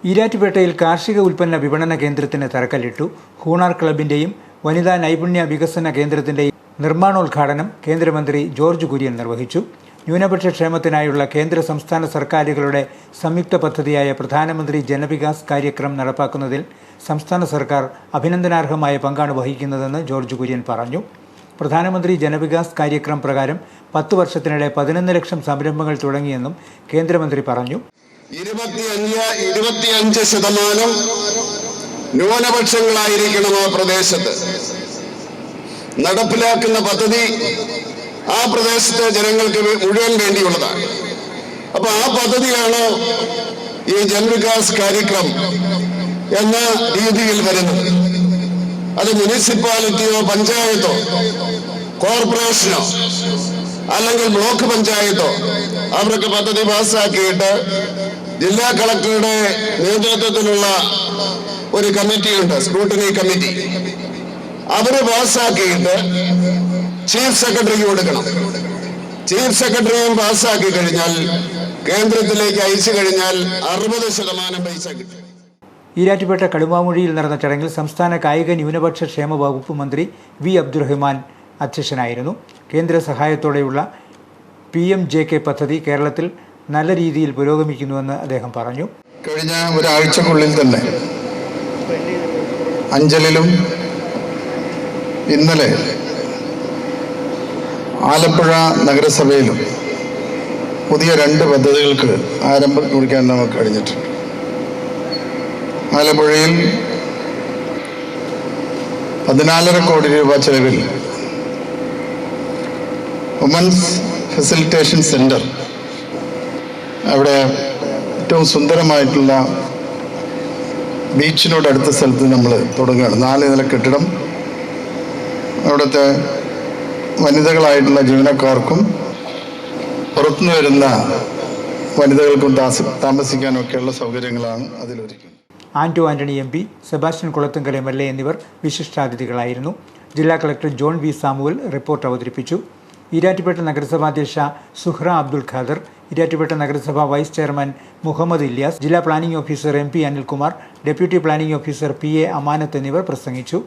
ഈരാറ്റുപേട്ടയിൽ കാർഷിക ഉൽപ്പന്ന വിപണന കേന്ദ്രത്തിന് തറക്കല്ലിട്ടു. ഹൂണാർ ക്ലബിന്റെയും വനിതാ നൈപുണ്യ വികസന കേന്ദ്രത്തിന്റെയും നിർമ്മാണോദ്ഘാടനം കേന്ദ്രമന്ത്രി ജോർജ് കുര്യൻ നിർവഹിച്ചു. ന്യൂനപക്ഷ ക്ഷേമത്തിനായുള്ള കേന്ദ്ര സംസ്ഥാന സർക്കാരുകളുടെ സംയുക്ത പദ്ധതിയായ പ്രധാനമന്ത്രി ജനവികാസ് കാര്യക്രം നടപ്പാക്കുന്നതിൽ സംസ്ഥാന സർക്കാർ അഭിനന്ദനാർഹമായ പങ്കാണ് വഹിക്കുന്നതെന്ന് ജോർജ് കുര്യൻ പറഞ്ഞു. പ്രധാനമന്ത്രി ജനവികാസ് കാര്യക്രം പ്രകാരം 10 വർഷത്തിനിടെ 11 ലക്ഷം സംരംഭങ്ങൾ തുടങ്ങിയെന്നും കേന്ദ്രമന്ത്രി പറഞ്ഞു. 25% ന്യൂനപക്ഷങ്ങളായിരിക്കണം ആ പ്രദേശത്ത്. നടപ്പിലാക്കുന്ന പദ്ധതി ആ പ്രദേശത്തെ ജനങ്ങൾക്ക് മുഴുവൻ വേണ്ടിയുള്ളതാണ്. അപ്പൊ ആ പദ്ധതിയാണ് ഈ ജൻവികാസ് കാര്യക്രം എന്ന രീതിയിൽ വരുന്നത്. അത് മുനിസിപ്പാലിറ്റിയോ പഞ്ചായത്തോ കോർപ്പറേഷനോ അല്ലെങ്കിൽ ബ്ലോക്ക് പഞ്ചായത്തോ അവർക്ക് പദ്ധതി പാസ്സാക്കിയിട്ട് ജില്ലാ കളക്ടറുടെ നേതൃത്വത്തിലുള്ള ഒരു കമ്മിറ്റിയുണ്ട്, സ്ക്രൂട്ടിനി കമ്മിറ്റി. അവര് പാസ്സാക്കിയിട്ട് ചീഫ് സെക്രട്ടറിക്ക് കൊടുക്കണം. ചീഫ് സെക്രട്ടറിയും പാസ്സാക്കി കഴിഞ്ഞാൽ കേന്ദ്രത്തിലേക്ക് അയച്ചു കഴിഞ്ഞാൽ 60% പൈസ കിട്ടും. ഈരാറ്റുപേട്ട കടുമാമൂഴിയിൽ നടന്ന ചടങ്ങിൽ സംസ്ഥാന കായിക ന്യൂനപക്ഷ ക്ഷേമ വകുപ്പ് മന്ത്രി വി അബ്ദുറഹ്മാൻ അധ്യക്ഷനായിരുന്നു. കേന്ദ്ര സഹായത്തോടെയുള്ള PMJK പദ്ധതി കേരളത്തിൽ നല്ല രീതിയിൽ പുരോഗമിക്കുന്നുവെന്ന് അദ്ദേഹം പറഞ്ഞു. കഴിഞ്ഞ ഒരാഴ്ചക്കുള്ളിൽ തന്നെ അഞ്ചലിലും ഇന്നലെ ആലപ്പുഴ നഗരസഭയിലും പുതിയ 2 പദ്ധതികൾക്ക് ആരംഭം കുറിക്കാൻ നമുക്ക് കഴിഞ്ഞിട്ടുണ്ട്. ആലപ്പുഴയിൽ 14.5 കോടി രൂപ ചെലവിൽ വുമൻസ് ഫെസിലിറ്റേഷൻ സെന്റർ, അവിടെ ഏറ്റവും സുന്ദരമായിട്ടുള്ള ബീച്ചിനോട് അടുത്ത സ്ഥലത്ത് നമ്മൾ തുടങ്ങുകയാണ്. 4 നില കെട്ടിടം. അവിടുത്തെ വനിതകളായിട്ടുള്ള ജീവനക്കാർക്കും പുറത്തുനിന്ന് വരുന്ന വനിതകൾക്കും താമസിക്കാനൊക്കെയുള്ള സൗകര്യങ്ങളാണ് അതിലൊരുക്കുന്നത്. ആന്റോ ആന്റണി MP, സെബാസ്റ്റ്യൻ കുളത്തുങ്കൽ MLA എന്നിവർ വിശിഷ്ടാതിഥികളായിരുന്നു. ജില്ലാ collector John V. Samuel report അവതരിപ്പിച്ചു. ഈരാറ്റുപേട്ട നഗരസഭാധ്യക്ഷ സുഹ്ര അബ്ദുൽ ഖാദർ, ഈരാറ്റുപേട്ട നഗരസഭ വൈസ് ചെയർമാൻ മുഹമ്മദ് ഇല്യാസ്, ജില്ലാ planning officer MP Anilkumar, deputy planning officer PA അമാനത്ത് എന്നിവർ പ്രസംഗിച്ചു.